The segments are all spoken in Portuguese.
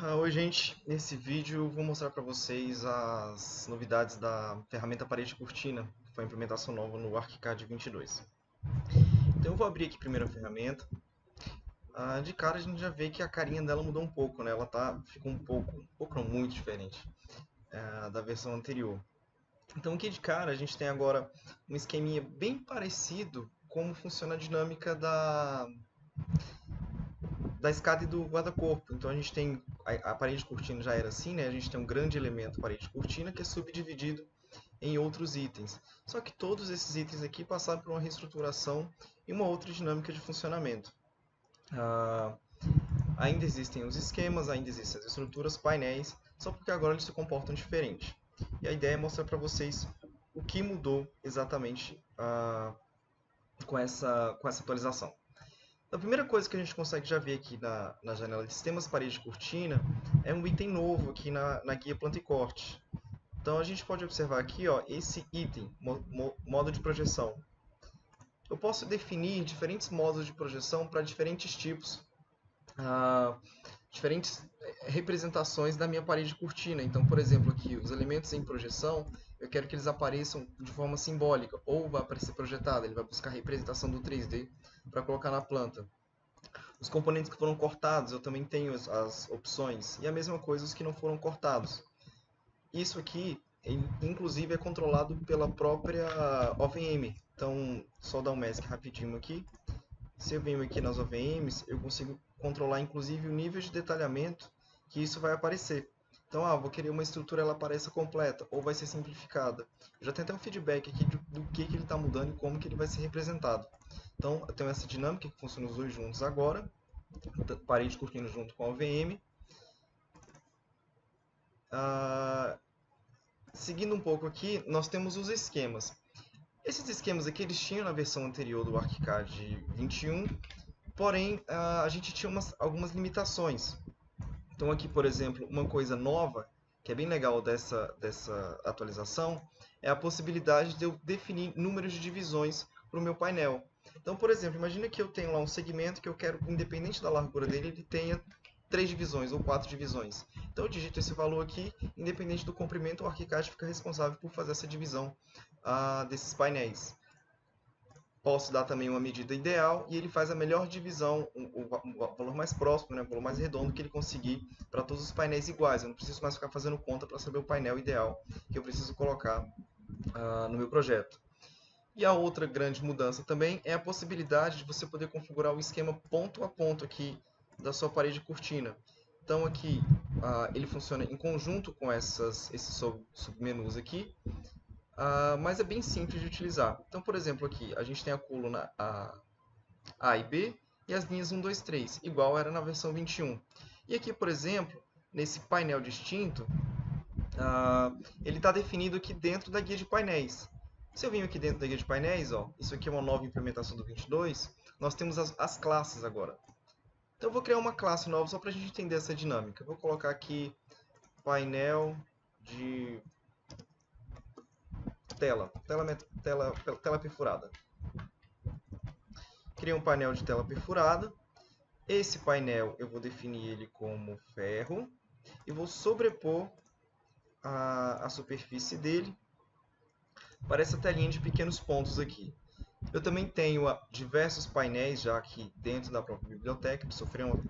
Oi, gente. Nesse vídeo eu vou mostrar para vocês as novidades da ferramenta Parede Cortina, que foi a implementação nova no ArchiCAD 22. Então eu vou abrir aqui primeiro a ferramenta. De cara a gente já vê que a carinha dela mudou um pouco, né? Ela ficou um pouco não, muito diferente da versão anterior. Então aqui de cara a gente tem agora um esqueminha bem parecido como funciona a dinâmica da escada e do guarda-corpo. Então a gente tem a parede cortina já era assim, né? A gente tem um grande elemento parede cortina que é subdividido em outros itens. Só que todos esses itens aqui passaram por uma reestruturação e uma outra dinâmica de funcionamento. Ah, Ainda existem os esquemas, ainda existem as estruturas, painéis, só porque agora eles se comportam diferente. E a ideia é mostrar para vocês o que mudou exatamente com essa atualização. A primeira coisa que a gente consegue já ver aqui na janela de sistemas parede cortina é um item novo aqui na guia planta e corte. Então a gente pode observar aqui, ó, esse item, modo de projeção. Eu posso definir diferentes modos de projeção para diferentes tipos, ah, diferentes representações da minha parede cortina. Então, por exemplo, aqui os elementos em projeção, eu quero que eles apareçam de forma simbólica, ou vai aparecer projetado, ele vai buscar a representação do 3D para colocar na planta. Os componentes que foram cortados, eu também tenho as opções, e a mesma coisa os que não foram cortados. Isso aqui, inclusive, é controlado pela própria OVM. Então, só dar um mask rapidinho aqui. Se eu venho aqui nas OVMs, eu consigo controlar inclusive o nível de detalhamento que isso vai aparecer. Então, vou querer uma estrutura ela apareça completa ou vai ser simplificada. Eu já tenho até um feedback aqui do que ele está mudando e como que ele vai ser representado. Então, eu tenho essa dinâmica que funciona os dois juntos agora, parede cortina junto com a OVM. Ah, Seguindo um pouco aqui, nós temos os esquemas. Esses esquemas aqui eles tinham na versão anterior do ArchiCAD 21, porém a gente tinha algumas limitações. Então aqui, por exemplo, uma coisa nova, que é bem legal dessa atualização, é a possibilidade de eu definir números de divisões para o meu painel. Então, por exemplo, imagina que eu tenho lá um segmento que eu quero, independente da largura dele, ele tenha 3 divisões ou 4 divisões. Então eu digito esse valor aqui, independente do comprimento, o ArchiCAD fica responsável por fazer essa divisão desses painéis. Posso dar também uma medida ideal e ele faz a melhor divisão, o valor mais próximo, né, o valor mais redondo que ele conseguir para todos os painéis iguais. Eu não preciso mais ficar fazendo conta para saber o painel ideal que eu preciso colocar no meu projeto. E a outra grande mudança também é a possibilidade de você poder configurar o esquema ponto a ponto aqui da sua parede cortina. Então aqui ele funciona em conjunto com esses submenus aqui, mas é bem simples de utilizar. Então, por exemplo, aqui a gente tem a coluna A e B e as linhas 1, 2, 3, igual era na versão 21. E aqui, por exemplo, nesse painel distinto, ele está definido aqui dentro da guia de painéis. Se eu vim aqui dentro da guia de painéis, ó, isso aqui é uma nova implementação do 22, nós temos as classes agora. Então eu vou criar uma classe nova só para a gente entender essa dinâmica. Eu vou colocar aqui painel de tela perfurada. Criei um painel de tela perfurada. Esse painel eu vou definir ele como ferro e vou sobrepor a superfície dele para essa telinha de pequenos pontos aqui. Eu também tenho diversos painéis já aqui dentro da própria biblioteca, que sofreram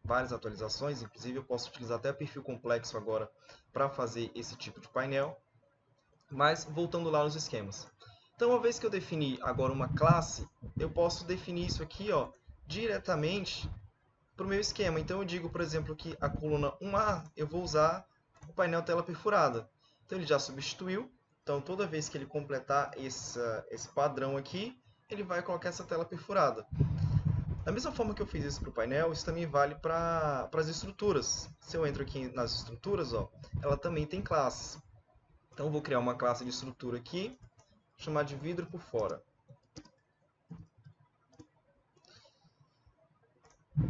várias atualizações, inclusive eu posso utilizar até perfil complexo agora para fazer esse tipo de painel. Mas voltando lá nos esquemas. Então, uma vez que eu defini agora uma classe, eu posso definir isso aqui, ó, diretamente para o meu esquema. Então eu digo, por exemplo, que a coluna 1A eu vou usar o painel tela perfurada. Então ele já substituiu. Então toda vez que ele completar esse padrão aqui, ele vai colocar essa tela perfurada. Da mesma forma que eu fiz isso para o painel, isso também vale para as estruturas. Se eu entro aqui nas estruturas, ó, ela também tem classes. Então eu vou criar uma classe de estrutura aqui, chamar de vidro por fora.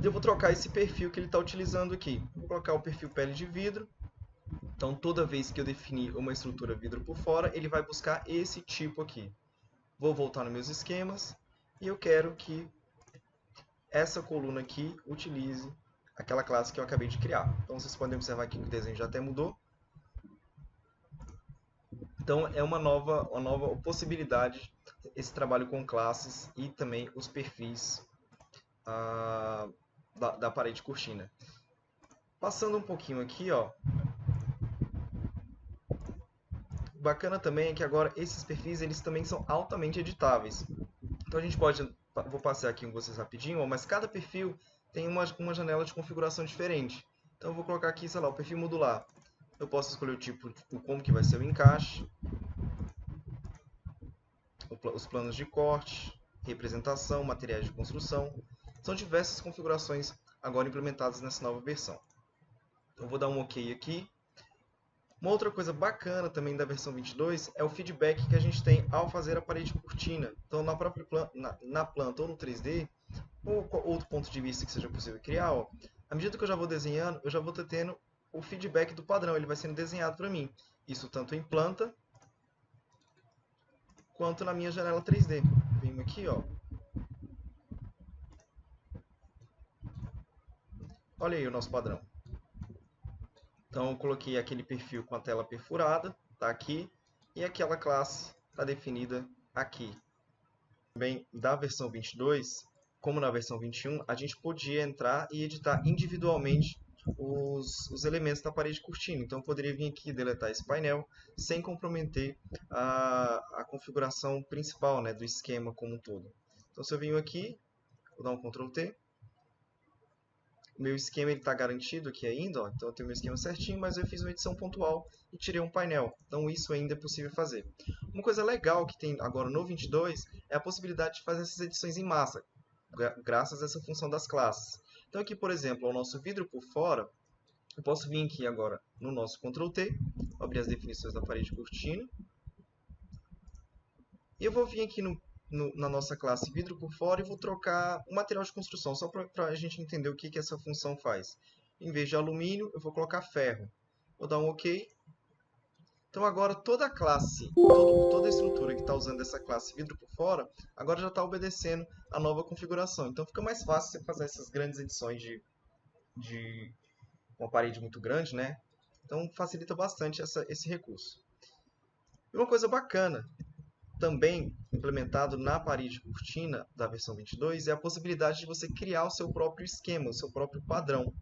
Eu vou trocar esse perfil que ele está utilizando aqui. Vou colocar o perfil pele de vidro. Então, toda vez que eu definir uma estrutura vidro por fora, ele vai buscar esse tipo aqui. Vou voltar nos meus esquemas e eu quero que essa coluna aqui utilize aquela classe que eu acabei de criar. Então vocês podem observar aqui que o desenho já até mudou. Então é uma nova possibilidade esse trabalho com classes e também os perfis da parede cortina. Passando um pouquinho aqui, ó, bacana também é que agora esses perfis eles também são altamente editáveis. Então a gente pode, vou passar aqui com vocês rapidinho, mas cada perfil tem uma janela de configuração diferente. Então eu vou colocar aqui, sei lá, o perfil modular. Eu posso escolher o tipo, como que vai ser o encaixe, os planos de corte, representação, materiais de construção. São diversas configurações agora implementadas nessa nova versão. Eu vou dar um OK aqui. Uma outra coisa bacana também da versão 22 é o feedback que a gente tem ao fazer a parede cortina. Então, na própria na planta ou no 3D, ou outro ponto de vista que seja possível criar, ó, à medida que eu já vou desenhando, eu já vou tendo o feedback do padrão, ele vai sendo desenhado para mim. Isso tanto em planta, quanto na minha janela 3D. Venho aqui, ó. Olha aí o nosso padrão. Então, eu coloquei aquele perfil com a tela perfurada, tá aqui, e aquela classe está definida aqui. Também da versão 22, como na versão 21, a gente podia entrar e editar individualmente os elementos da parede cortina. Então, eu poderia vir aqui e deletar esse painel sem comprometer a configuração principal, né, do esquema como um todo. Então, se eu venho aqui, vou dar um Ctrl T, o meu esquema está garantido aqui ainda, ó, então eu tenho o meu esquema certinho, mas eu fiz uma edição pontual e tirei um painel. Então isso ainda é possível fazer. Uma coisa legal que tem agora no 22 é a possibilidade de fazer essas edições em massa, graças a essa função das classes. Então aqui, por exemplo, o nosso vidro por fora, eu posso vir aqui agora no nosso Ctrl T, abrir as definições da parede cortina, e eu vou vir aqui na nossa classe vidro por fora e vou trocar o material de construção, só para a gente entender o que essa função faz. Em vez de alumínio, eu vou colocar ferro. Vou dar um OK. Então agora toda a classe, toda a estrutura que está usando essa classe vidro por fora, agora já está obedecendo a nova configuração. Então fica mais fácil você fazer essas grandes edições de uma parede muito grande, né? Então facilita bastante esse recurso. E uma coisa bacana também implementado na parede cortina da versão 22 é a possibilidade de você criar o seu próprio esquema, o seu próprio padrão.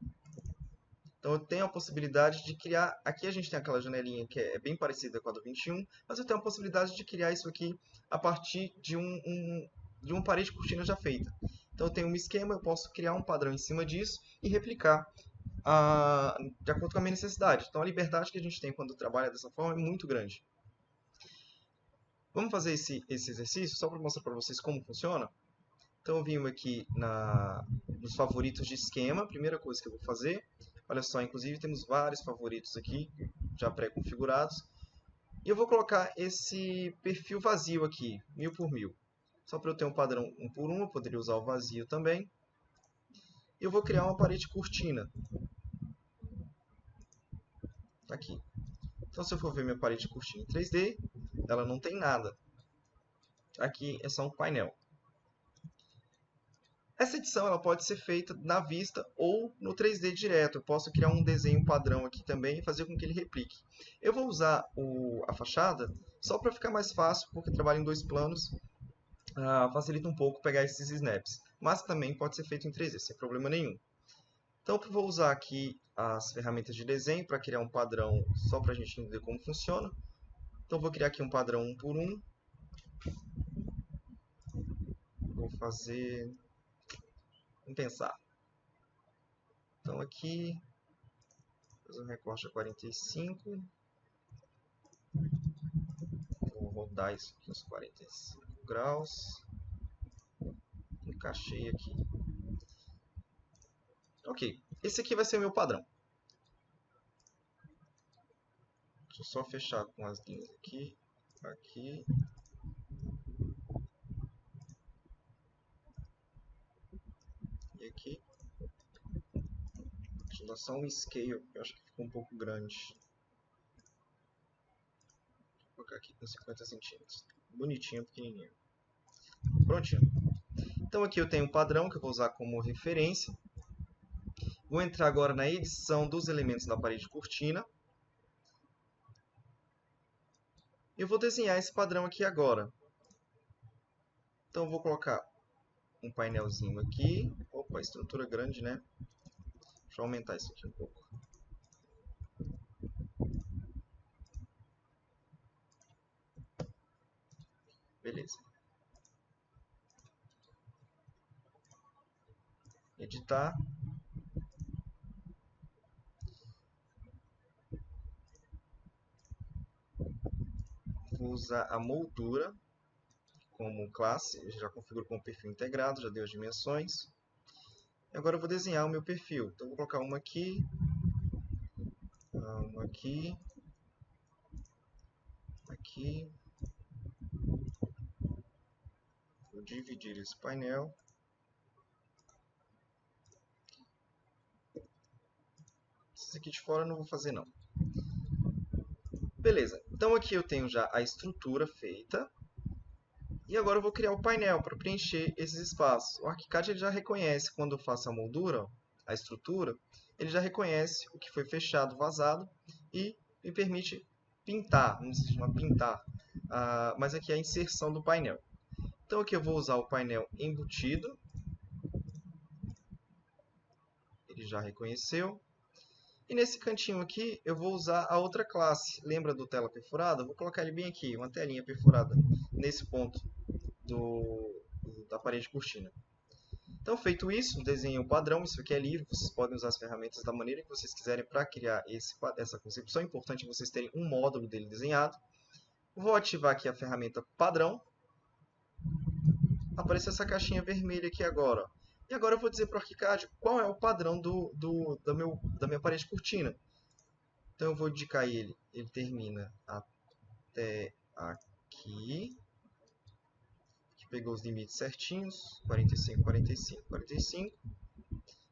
Então eu tenho a possibilidade de criar, aqui a gente tem aquela janelinha que é bem parecida com a do 21, mas eu tenho a possibilidade de criar isso aqui a partir de uma parede cortina já feita. Então eu tenho um esquema, eu posso criar um padrão em cima disso e replicar de acordo com a minha necessidade. Então a liberdade que a gente tem quando trabalha dessa forma é muito grande. Vamos fazer esse exercício só para mostrar para vocês como funciona? Então eu vim aqui nos favoritos de esquema, primeira coisa que eu vou fazer. Olha só, inclusive temos vários favoritos aqui, já pré-configurados. E eu vou colocar esse perfil vazio aqui, 1000 por 1000. Só para eu ter um padrão 1 por 1, eu poderia usar o vazio também. E eu vou criar uma parede cortina. Aqui. Então se eu for ver minha parede cortina em 3D, ela não tem nada. Aqui é só um painel. Essa edição ela pode ser feita na vista ou no 3D direto. Eu posso criar um desenho padrão aqui também e fazer com que ele replique. Eu vou usar a fachada só para ficar mais fácil, porque trabalho em dois planos, facilita um pouco pegar esses snaps. Mas também pode ser feito em 3D, sem problema nenhum. Então eu vou usar aqui as ferramentas de desenho para criar um padrão só para a gente entender como funciona. Então eu vou criar aqui um padrão 1 por 1. Vou fazer... Vamos pensar. Então aqui, fazer um recorte a 45. Vou rodar isso aqui uns 45 graus. Encaixei aqui. Ok, esse aqui vai ser o meu padrão. Deixa eu só fechar com as linhas aqui, aqui. E aqui. Deixa eu dar só um scale, eu acho que ficou um pouco grande. Vou colocar aqui com 50 centímetros. Bonitinho, pequenininho. Prontinho. Então aqui eu tenho um padrão que eu vou usar como referência. Vou entrar agora na edição dos elementos da parede cortina. Eu vou desenhar esse padrão aqui agora. Então, vou colocar um painelzinho aqui. Opa, estrutura grande, né? Deixa eu aumentar isso aqui um pouco. Beleza. Editar. Vou usar a moldura como classe. Eu já configuro como perfil integrado, já deu as dimensões. Agora eu vou desenhar o meu perfil. Então, vou colocar uma aqui, aqui. Vou dividir esse painel. Esse aqui de fora eu não vou fazer não. Beleza, então aqui eu tenho já a estrutura feita. E agora eu vou criar o painel para preencher esses espaços. O ArchiCAD ele já reconhece, quando eu faço a moldura, a estrutura, ele já reconhece o que foi fechado, vazado, e me permite pintar, não se chama pintar, mas aqui é a inserção do painel. Então aqui eu vou usar o painel embutido, ele já reconheceu. E nesse cantinho aqui eu vou usar a outra classe. Lembra do tela perfurada? Eu vou colocar ele bem aqui, uma telinha perfurada, nesse ponto da parede cortina. Então, feito isso, desenhe um padrão. Isso aqui é livre, vocês podem usar as ferramentas da maneira que vocês quiserem para criar essa concepção. É importante vocês terem um módulo dele desenhado. Vou ativar aqui a ferramenta padrão. Apareceu essa caixinha vermelha aqui agora. E agora eu vou dizer para o ArchiCAD qual é o padrão da minha parede cortina. Então eu vou indicar ele. Ele termina até aqui. Aqui pegou os limites certinhos. 45, 45, 45.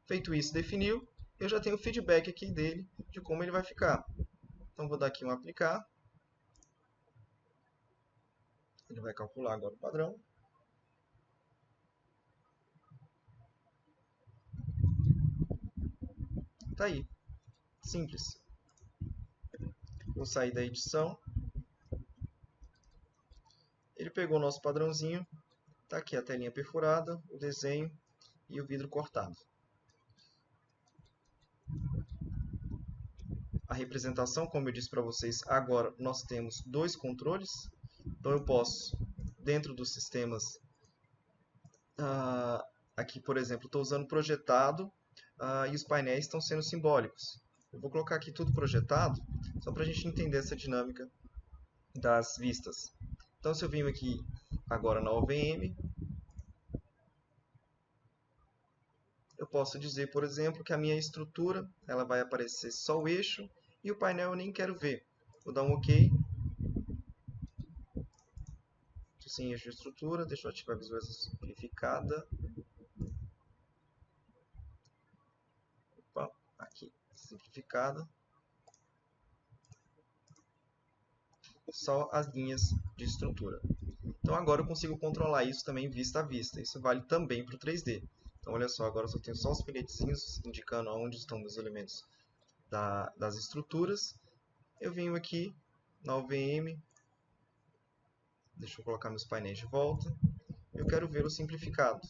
Feito isso, definiu. Eu já tenho o feedback aqui dele de como ele vai ficar. Então vou dar aqui um aplicar. Ele vai calcular agora o padrão. Tá aí. Simples. Vou sair da edição. Ele pegou o nosso padrãozinho. Tá aqui a telinha perfurada, o desenho e o vidro cortado. A representação, como eu disse para vocês, agora nós temos dois controles. Então eu posso, dentro dos sistemas, aqui por exemplo, estou usando projetado e os painéis estão sendo simbólicos. Eu vou colocar aqui tudo projetado, só para a gente entender essa dinâmica das vistas. Então se eu vim aqui agora na OVM, eu posso dizer, por exemplo, que a minha estrutura ela vai aparecer só o eixo e o painel eu nem quero ver. Vou dar um OK. Sem eixo de estrutura, deixa eu ativar a visualização simplificada. Opa, aqui, simplificada. Só as linhas de estrutura. Então agora eu consigo controlar isso também vista a vista. Isso vale também para o 3D. Então olha só, agora eu só tenho só os filetezinhos indicando onde estão os elementos das estruturas. Eu venho aqui na OVM, deixa eu colocar meus painéis de volta. Eu quero ver o simplificado.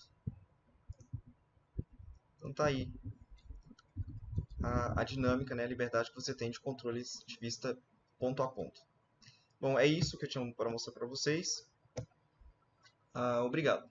Então tá aí a dinâmica, né, a liberdade que você tem de controles de vista ponto a ponto. Bom, é isso que eu tinha para mostrar para vocês. Obrigado.